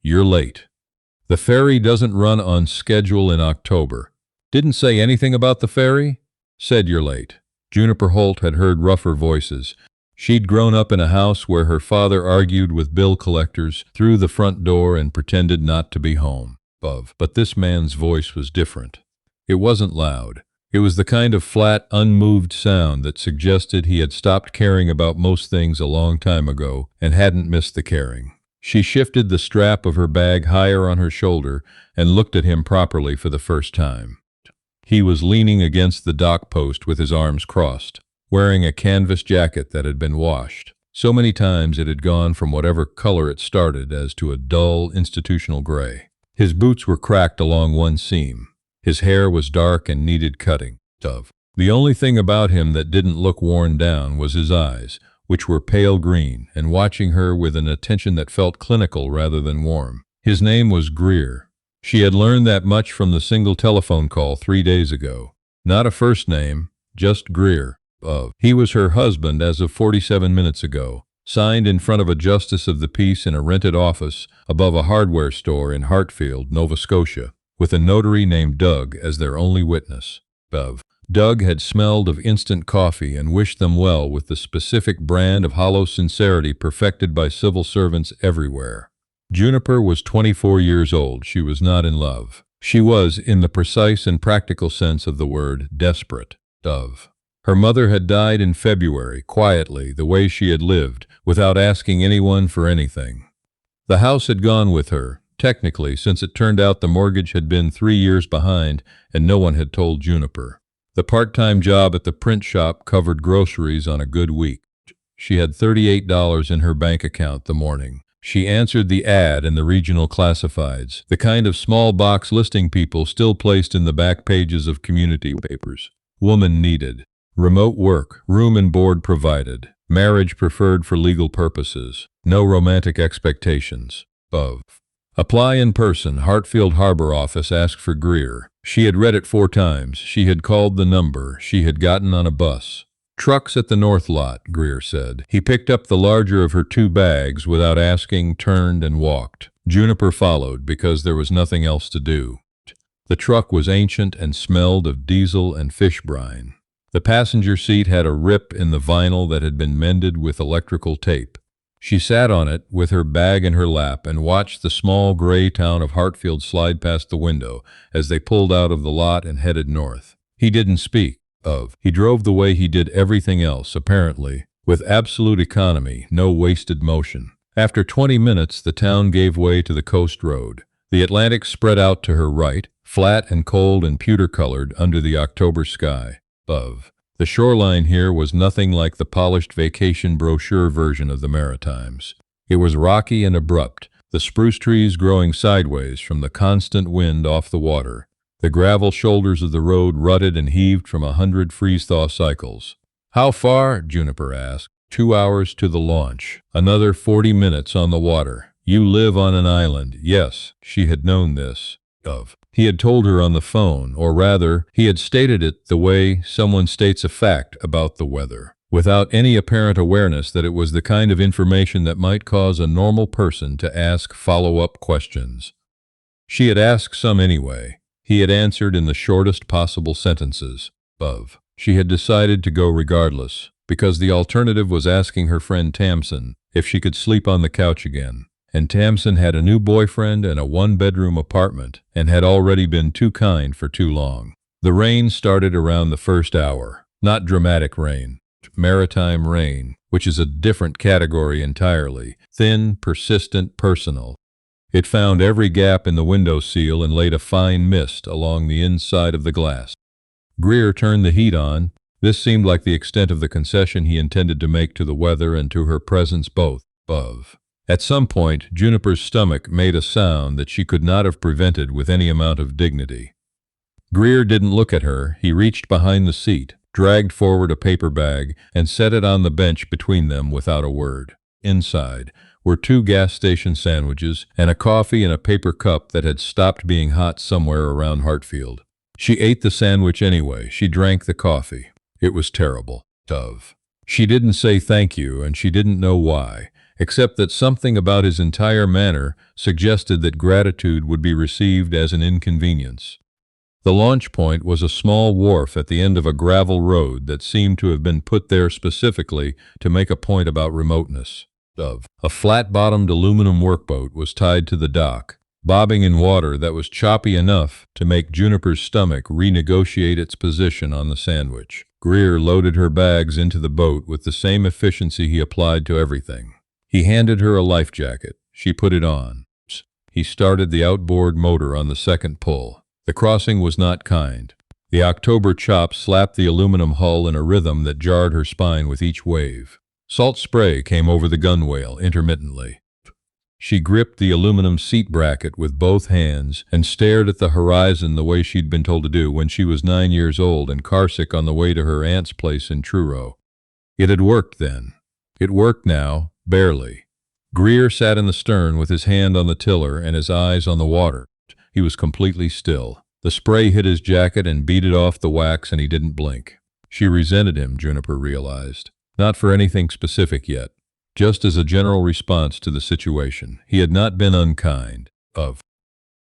"You're late. The ferry doesn't run on schedule in October." "Didn't say anything about the ferry?" "Said you're late." Juniper Holt had heard rougher voices. She'd grown up in a house where her father argued with bill collectors through the front door and pretended not to be home. But this man's voice was different. It wasn't loud. It was the kind of flat, unmoved sound that suggested he had stopped caring about most things a long time ago and hadn't missed the caring. She shifted the strap of her bag higher on her shoulder and looked at him properly for the first time. He was leaning against the dock post with his arms crossed, wearing a canvas jacket that had been washed. So many times it had gone from whatever color it started as to a dull, institutional gray. His boots were cracked along one seam. His hair was dark and needed cutting. The only thing about him that didn't look worn down was his eyes, which were pale green, and watching her with an attention that felt clinical rather than warm. His name was Greer. She had learned that much from the single telephone call 3 days ago. Not a first name, just Greer. He was her husband as of 47 minutes ago, signed in front of a justice of the peace in a rented office above a hardware store in Hartfield, Nova Scotia, with a notary named Doug as their only witness. Doug had smelled of instant coffee and wished them well with the specific brand of hollow sincerity perfected by civil servants everywhere. Juniper was 24 years old. She was not in love. She was, in the precise and practical sense of the word, desperate. Her mother had died in February, quietly, the way she had lived, without asking anyone for anything. The house had gone with her, technically, since it turned out the mortgage had been 3 years behind and no one had told Juniper. The part-time job at the print shop covered groceries on a good week. She had $38 in her bank account the morning. She answered the ad in the regional classifieds, the kind of small box listing people still placed in the back pages of community papers. Woman needed. Remote work, room and board provided. Marriage preferred for legal purposes. No romantic expectations. Apply in person. Hartfield Harbor office asked for Greer. She had read it 4 times. She had called the number. She had gotten on a bus. "Trucks at the north lot," Greer said. He picked up the larger of her 2 bags without asking, turned and walked. Juniper followed because there was nothing else to do. The truck was ancient and smelled of diesel and fish brine. The passenger seat had a rip in the vinyl that had been mended with electrical tape. She sat on it with her bag in her lap and watched the small gray town of Hartfield slide past the window as they pulled out of the lot and headed north. He didn't speak. He drove the way he did everything else, apparently, with absolute economy, no wasted motion. After 20 minutes, the town gave way to the coast road. The Atlantic spread out to her right, flat and cold and pewter-colored under the October sky. The shoreline here was nothing like the polished vacation brochure version of the Maritimes. It was rocky and abrupt, the spruce trees growing sideways from the constant wind off the water. The gravel shoulders of the road rutted and heaved from 100 freeze-thaw cycles. "How far?" Juniper asked. 2 hours to the launch. Another 40 minutes on the water. "You live on an island." Yes, she had known this. He had told her on the phone, or rather, he had stated it the way someone states a fact about the weather, without any apparent awareness that it was the kind of information that might cause a normal person to ask follow-up questions. She had asked some anyway. He had answered in the shortest possible sentences. She had decided to go regardless, because the alternative was asking her friend Tamsin if she could sleep on the couch again. And Tamsin had a new boyfriend and a 1-bedroom apartment, and had already been too kind for too long. The rain started around the first hour. Not dramatic rain. Maritime rain, which is a different category entirely. Thin, persistent, personal. It found every gap in the window seal and laid a fine mist along the inside of the glass. Greer turned the heat on. This seemed like the extent of the concession he intended to make to the weather and to her presence both. At some point, Juniper's stomach made a sound that she could not have prevented with any amount of dignity. Greer didn't look at her. He reached behind the seat, dragged forward a paper bag, and set it on the bench between them without a word. Inside were 2 gas station sandwiches and a coffee in a paper cup that had stopped being hot somewhere around Hartfield. She ate the sandwich anyway. She drank the coffee. It was terrible. She didn't say thank you, and she didn't know why. except that something about his entire manner suggested that gratitude would be received as an inconvenience. The launch point was a small wharf at the end of a gravel road that seemed to have been put there specifically to make a point about remoteness. A flat-bottomed aluminum workboat was tied to the dock, bobbing in water that was choppy enough to make Juniper's stomach renegotiate its position on the sandwich. Greer loaded her bags into the boat with the same efficiency he applied to everything. He handed her a life jacket. She put it on. He started the outboard motor on the second pull. The crossing was not kind. The October chop slapped the aluminum hull in a rhythm that jarred her spine with each wave. Salt spray came over the gunwale intermittently. She gripped the aluminum seat bracket with both hands and stared at the horizon the way she'd been told to do when she was 9 years old and carsick on the way to her aunt's place in Truro. It had worked then. It worked now, barely. Greer sat in the stern with his hand on the tiller and his eyes on the water. He was completely still. The spray hit his jacket and beaded off the wax, and he didn't blink. She resented him, Juniper realized. Not for anything specific yet. Just as a general response to the situation. He had not been unkind.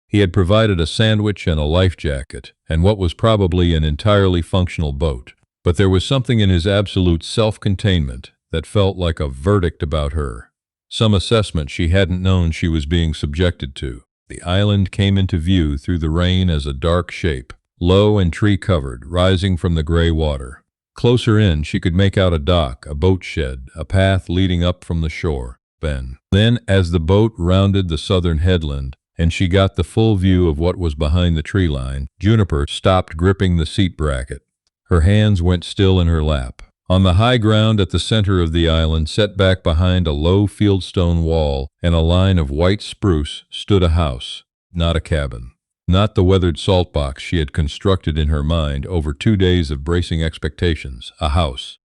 He had provided a sandwich and a life jacket, and what was probably an entirely functional boat. But there was something in his absolute self-containment that felt like a verdict about her. Some assessment she hadn't known she was being subjected to. The island came into view through the rain as a dark shape, low and tree-covered, rising from the gray water. Closer in, she could make out a dock, a boat shed, a path leading up from the shore. Then, as the boat rounded the southern headland, and she got the full view of what was behind the tree line, Juniper stopped gripping the seat bracket. Her hands went still in her lap. On the high ground at the center of the island, set back behind a low fieldstone wall and a line of white spruce, stood a house, not a cabin. Not the weathered salt box she had constructed in her mind over 2 days of bracing expectations. A house.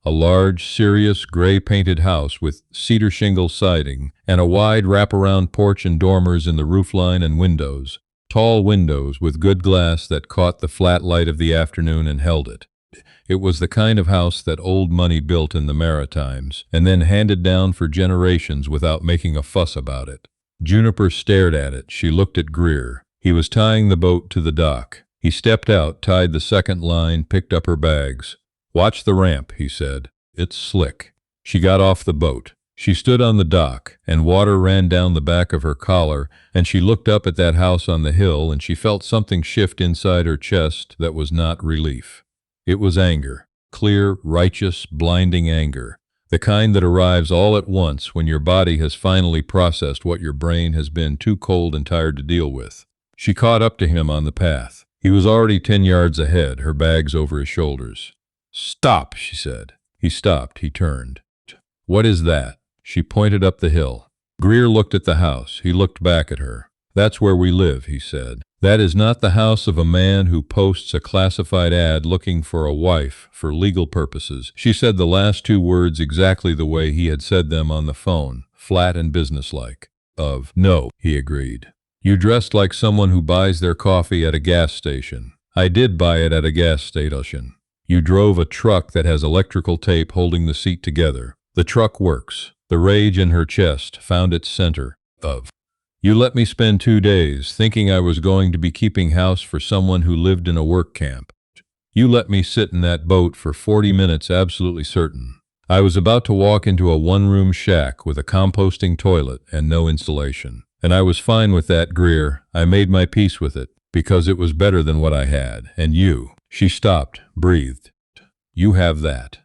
A large, serious, gray-painted house with cedar shingle siding and a wide wraparound porch and dormers in the roofline and windows. Tall windows with good glass that caught the flat light of the afternoon and held it. It was the kind of house that old money built in the Maritimes, and then handed down for generations without making a fuss about it. Juniper stared at it. She looked at Greer. He was tying the boat to the dock. He stepped out, tied the second line, picked up her bags. "Watch the ramp," he said. "It's slick." She got off the boat. She stood on the dock, and water ran down the back of her collar, and she looked up at that house on the hill, and she felt something shift inside her chest that was not relief. It was anger. Clear, righteous, blinding anger. The kind that arrives all at once when your body has finally processed what your brain has been too cold and tired to deal with. She caught up to him on the path. He was already 10 yards ahead, her bags over his shoulders. "Stop," she said. He stopped. He turned. "What is that?" She pointed up the hill. Greer looked at the house. He looked back at her. "That's where we live," he said. "That is not the house of a man who posts a classified ad looking for a wife for legal purposes." She said the last 2 words exactly the way he had said them on the phone, flat and businesslike. "No," he agreed. "You dressed like someone who buys their coffee at a gas station." "I did buy it at a gas station." "You drove a truck that has electrical tape holding the seat together." "The truck works." The rage in her chest found its center. "You let me spend 2 days thinking I was going to be keeping house for someone who lived in a work camp. You let me sit in that boat for 40 minutes absolutely certain. I was about to walk into a one-room shack with a composting toilet and no insulation. And I was fine with that, Greer. I made my peace with it, because it was better than what I had. And you." She stopped, breathed. "You have that."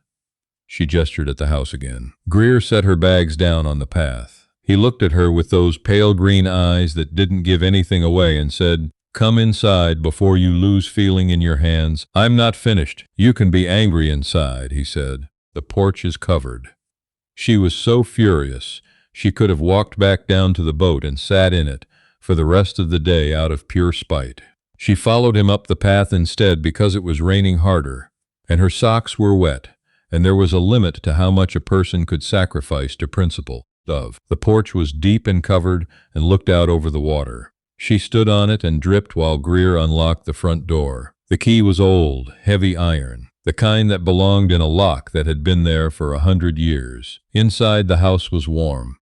She gestured at the house again. Greer set her bags down on the path. He looked at her with those pale green eyes that didn't give anything away and said, "Come inside before you lose feeling in your hands. I'm not finished. You can be angry inside," he said. "The porch is covered." She was so furious, she could have walked back down to the boat and sat in it for the rest of the day out of pure spite. She followed him up the path instead because it was raining harder, and her socks were wet, and there was a limit to how much a person could sacrifice to principle. The porch was deep and covered and looked out over the water. She stood on it and dripped while Greer unlocked the front door. The key was old, heavy iron. the kind that belonged in a lock that had been there for 100 years. Inside, the house was warm.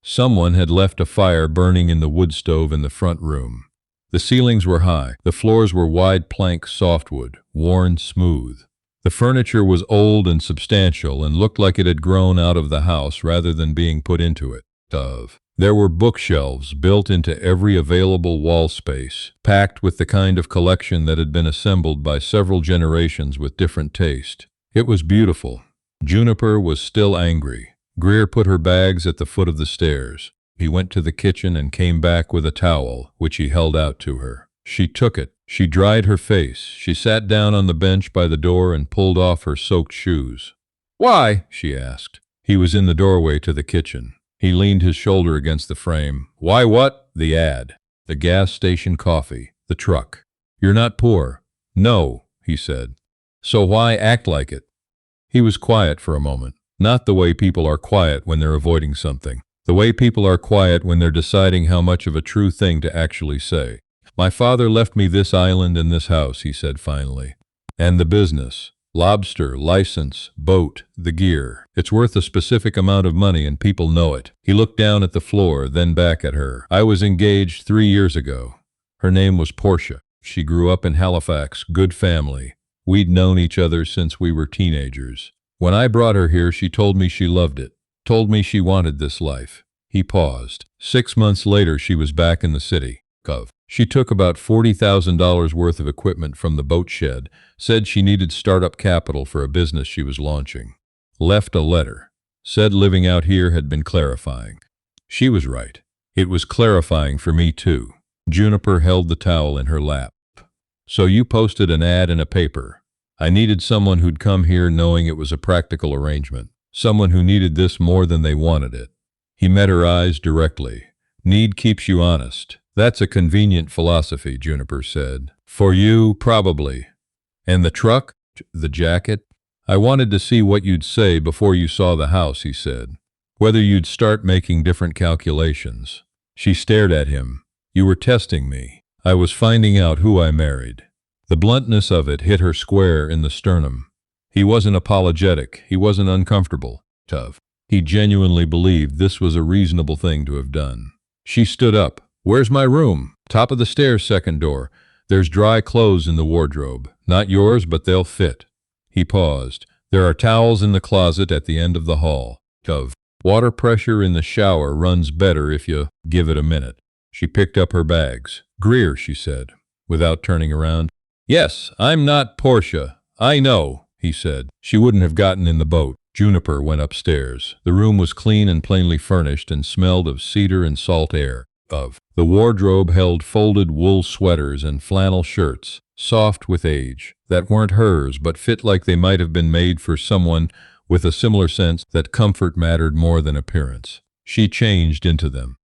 Someone had left a fire burning in the wood stove in the front room. The ceilings were high. The floors were wide plank softwood, worn smooth. The furniture was old and substantial and looked like it had grown out of the house rather than being put into it. There were bookshelves built into every available wall space, packed with the kind of collection that had been assembled by several generations with different taste. It was beautiful. Juniper was still angry. Greer put her bags at the foot of the stairs. He went to the kitchen and came back with a towel, which he held out to her. She took it. She dried her face. She sat down on the bench by the door and pulled off her soaked shoes. "Why?" she asked. He was in the doorway to the kitchen. He leaned his shoulder against the frame. "Why what?" "The ad. The gas station coffee. The truck." "You're not poor." "No," he said. "So why act like it?" He was quiet for a moment. Not the way people are quiet when they're avoiding something. The way people are quiet when they're deciding how much of a true thing to actually say. "My father left me this island and this house," he said finally. "And the business. Lobster, license, boat, the gear. It's worth a specific amount of money and people know it." He looked down at the floor, then back at her. "I was engaged 3 years ago. Her name was Portia. She grew up in Halifax, good family. We'd known each other since we were teenagers. When I brought her here, she told me she loved it, told me she wanted this life." He paused. 6 months later, she was back in the city. She took about $40,000 worth of equipment from the boat shed, said she needed startup capital for a business she was launching. Left a letter. Said living out here had been clarifying. She was right. It was clarifying for me too. Juniper held the towel in her lap. "So you posted an ad in a paper. I needed someone who'd come here knowing it was a practical arrangement. Someone who needed this more than they wanted it." He met her eyes directly. "Need keeps you honest. That's a convenient philosophy," Juniper said. "For you, probably. And the truck? The jacket? I wanted to see what you'd say before you saw the house," he said. "Whether you'd start making different calculations." She stared at him. "You were testing me. I was finding out who I married." The bluntness of it hit her square in the sternum. He wasn't apologetic. He wasn't uncomfortable. He genuinely believed this was a reasonable thing to have done. She stood up. "Where's my room?" "Top of the stairs, second door. There's dry clothes in the wardrobe. Not yours, but they'll fit." He paused. "There are towels in the closet at the end of the hall." "Water pressure in the shower runs better if you give it a minute." She picked up her bags. "Greer," she said, without turning around. "Yes, I'm not Portia. I know," he said. She wouldn't have gotten in the boat. Juniper went upstairs. The room was clean and plainly furnished and smelled of cedar and salt air. The wardrobe held folded wool sweaters and flannel shirts, soft with age, that weren't hers but fit like they might have been made for someone with a similar sense that comfort mattered more than appearance. She changed into them.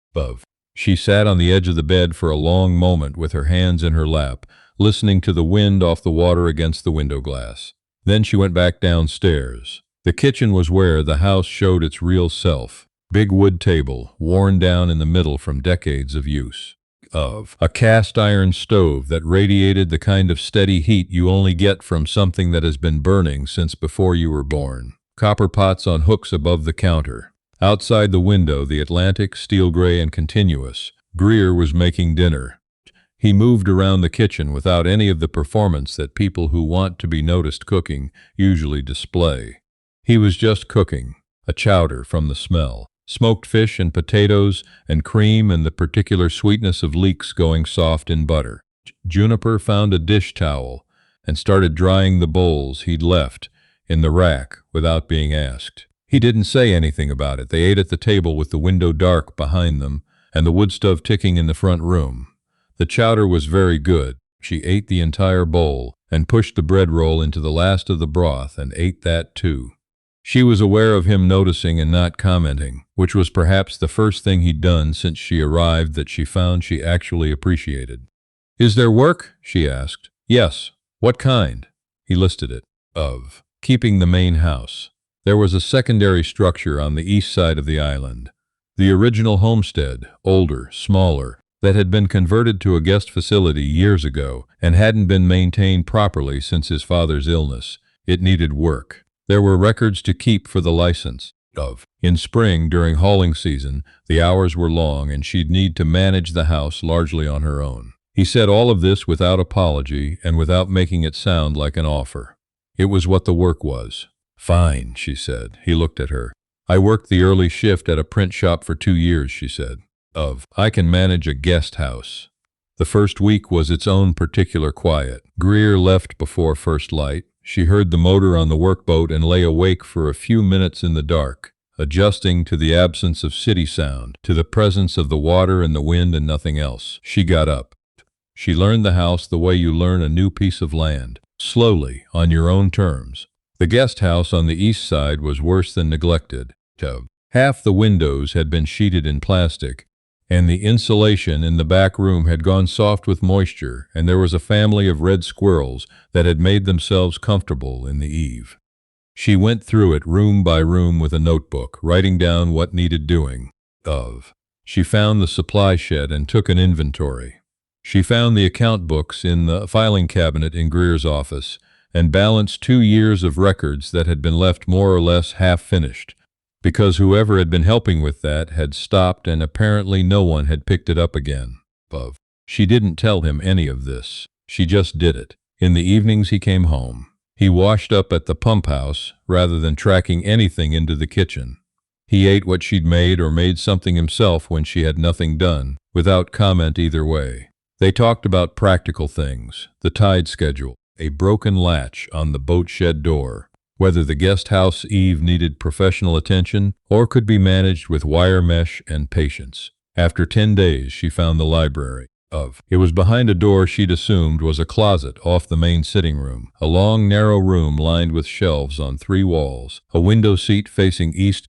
She sat on the edge of the bed for a long moment with her hands in her lap, listening to the wind off the water against the window glass. Then she went back downstairs. The kitchen was where the house showed its real self. Big wood table, worn down in the middle from decades of use. A cast iron stove that radiated the kind of steady heat you only get from something that has been burning since before you were born. Copper pots on hooks above the counter. Outside the window, the Atlantic, steel gray and continuous. Greer was making dinner. He moved around the kitchen without any of the performance that people who want to be noticed cooking usually display. He was just cooking, a chowder from the smell. Smoked fish and potatoes and cream and the particular sweetness of leeks going soft in butter. Juniper found a dish towel and started drying the bowls he'd left in the rack without being asked. He didn't say anything about it. They ate at the table with the window dark behind them and the wood stove ticking in the front room. The chowder was very good. She ate the entire bowl and pushed the bread roll into the last of the broth and ate that too. She was aware of him noticing and not commenting, which was perhaps the first thing he'd done since she arrived that she found she actually appreciated. "Is there work?" she asked. "Yes." "What kind?" He listed it. Keeping the main house. There was a secondary structure on the east side of the island. The original homestead, older, smaller, that had been converted to a guest facility years ago and hadn't been maintained properly since his father's illness. It needed work. There were records to keep for the license. In spring, during hauling season, the hours were long and she'd need to manage the house largely on her own. He said all of this without apology and without making it sound like an offer. It was what the work was. Fine, she said. He looked at her. I worked the early shift at a print shop for 2 years, she said. I can manage a guest house. The first week was its own particular quiet. Greer left before first light. She heard the motor on the workboat and lay awake for a few minutes in the dark, adjusting to the absence of city sound, to the presence of the water and the wind and nothing else. She got up. She learned the house the way you learn a new piece of land, slowly, on your own terms. The guest house on the east side was worse than neglected. Half the windows had been sheeted in plastic, and the insulation in the back room had gone soft with moisture, and there was a family of red squirrels that had made themselves comfortable in the eave. She went through it room by room with a notebook, writing down what needed doing. She found the supply shed and took an inventory. She found the account books in the filing cabinet in Greer's office and balanced 2 years of records that had been left more or less half-finished, because whoever had been helping with that had stopped and apparently no one had picked it up again. She didn't tell him any of this. She just did it. In the evenings he came home. He washed up at the pump house rather than tracking anything into the kitchen. He ate what she'd made or made something himself when she had nothing done, without comment either way. They talked about practical things, the tide schedule, a broken latch on the boat shed door, whether the guest house eave needed professional attention or could be managed with wire mesh and patience. After 10 days, she found the library. It was behind a door she'd assumed was a closet off the main sitting room, a long, narrow room lined with shelves on 3 walls, a window seat facing east,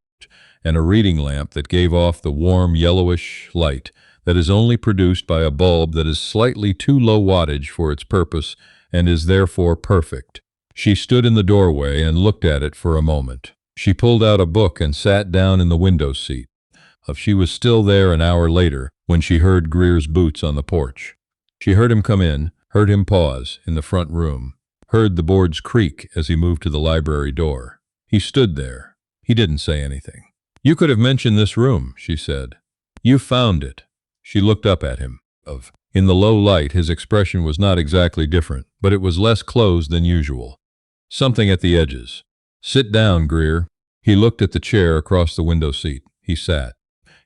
and a reading lamp that gave off the warm, yellowish light that is only produced by a bulb that is slightly too low wattage for its purpose and is therefore perfect. She stood in the doorway and looked at it for a moment. She pulled out a book and sat down in the window seat. She was still there an hour later when she heard Greer's boots on the porch. She heard him come in, heard him pause in the front room, heard the boards creak as he moved to the library door. He stood there. He didn't say anything. "You could have mentioned this room," she said. "You found it." She looked up at him. In the low light, his expression was not exactly different, but it was less closed than usual. Something at the edges. "Sit down, Greer." He looked at the chair across the window seat. He sat.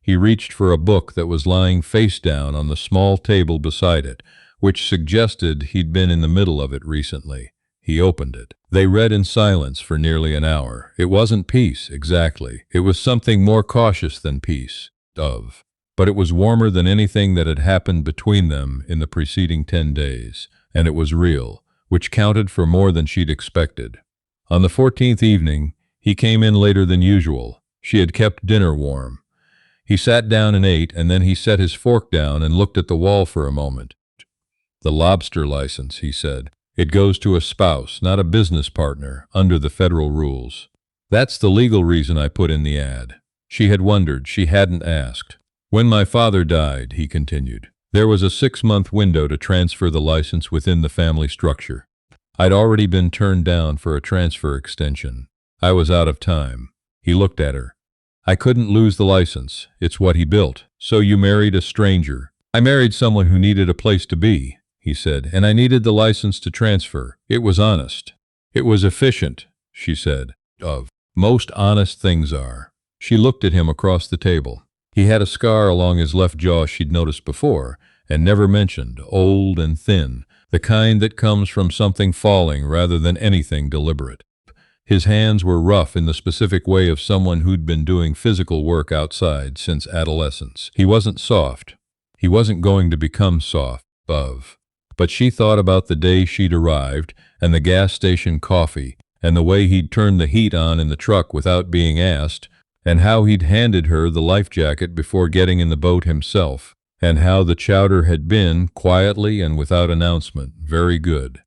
He reached for a book that was lying face down on the small table beside it, which suggested he'd been in the middle of it recently. He opened it. They read in silence for nearly an hour. It wasn't peace, exactly. It was something more cautious than peace. But it was warmer than anything that had happened between them in the preceding 10 days, and it was real, which counted for more than she'd expected. On the 14th evening, he came in later than usual. She had kept dinner warm. He sat down and ate, and then he set his fork down and looked at the wall for a moment. "The lobster license," he said. "It goes to a spouse, not a business partner, under the federal rules. That's the legal reason I put in the ad." She had wondered. She hadn't asked. "When my father died," he continued, "there was a 6-month window to transfer the license within the family structure. I'd already been turned down for a transfer extension. I was out of time." He looked at her. "I couldn't lose the license. It's what he built. So you married a stranger." "I married someone who needed a place to be," he said, "and I needed the license to transfer. It was honest. It was efficient," she said. Most honest things are." She looked at him across the table. He had a scar along his left jaw she'd noticed before, and never mentioned, old and thin, the kind that comes from something falling rather than anything deliberate. His hands were rough in the specific way of someone who'd been doing physical work outside since adolescence. He wasn't soft. He wasn't going to become soft. But she thought about the day she'd arrived, and the gas station coffee, and the way he'd turned the heat on in the truck without being asked, and how he'd handed her the life jacket before getting in the boat himself, and how the chowder had been, quietly and without announcement, very good.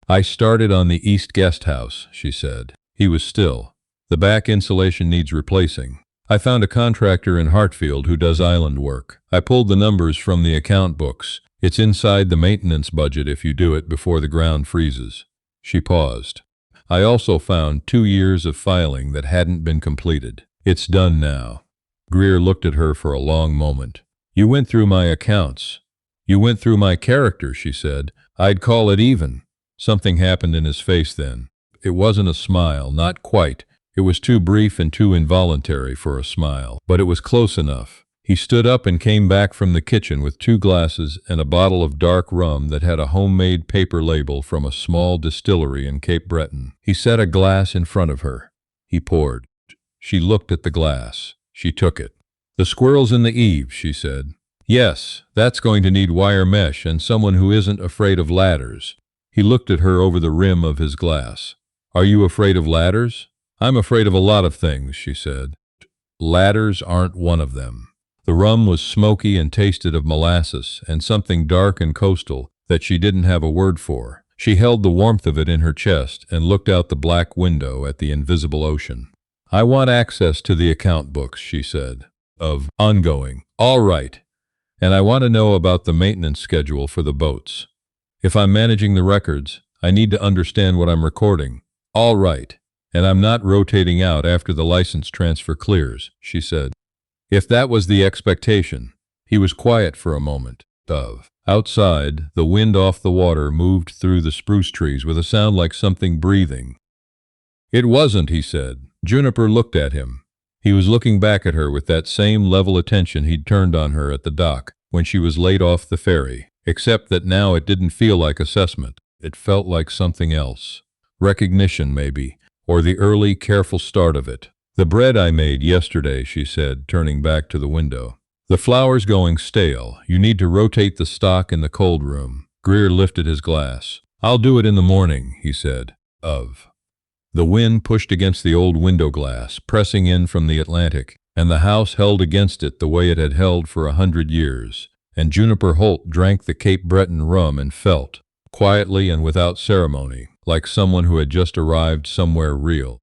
"I started on the East Guest House," she said. He was still. "The back insulation needs replacing. I found a contractor in Hartfield who does island work. I pulled the numbers from the account books. It's inside the maintenance budget if you do it before the ground freezes." She paused. I also found 2 years of filing that hadn't been completed. It's done now. Greer looked at her for a long moment. You went through my accounts. You went through my character, she said. I'd call it even. Something happened in his face then. It wasn't a smile, not quite. It was too brief and too involuntary for a smile, but it was close enough. He stood up and came back from the kitchen with 2 glasses and a bottle of dark rum that had a homemade paper label from a small distillery in Cape Breton. He set a glass in front of her. He poured. She looked at the glass. She took it. The squirrels in the eaves, she said. Yes, that's going to need wire mesh and someone who isn't afraid of ladders. He looked at her over the rim of his glass. Are you afraid of ladders? I'm afraid of a lot of things, she said. Ladders aren't one of them. The rum was smoky and tasted of molasses and something dark and coastal that she didn't have a word for. She held the warmth of it in her chest and looked out the black window at the invisible ocean. I want access to the account books, she said. Of ongoing. All right. And I want to know about the maintenance schedule for the boats. If I'm managing the records, I need to understand what I'm recording. All right. And I'm not rotating out after the license transfer clears, she said. If that was the expectation. He was quiet for a moment. Outside, the wind off the water moved through the spruce trees with a sound like something breathing. It wasn't, he said. Juniper looked at him. He was looking back at her with that same level attention he'd turned on her at the dock when she was laid off the ferry, except that now it didn't feel like assessment. It felt like something else. Recognition, maybe, or the early, careful start of it. The bread I made yesterday, she said, turning back to the window. The flour's going stale. You need to rotate the stock in the cold room. Greer lifted his glass. I'll do it in the morning, he said. The wind pushed against the old window glass, pressing in from the Atlantic, and the house held against it the way it had held for 100 years. And Juniper Holt drank the Cape Breton rum and felt, quietly and without ceremony, like someone who had just arrived somewhere real.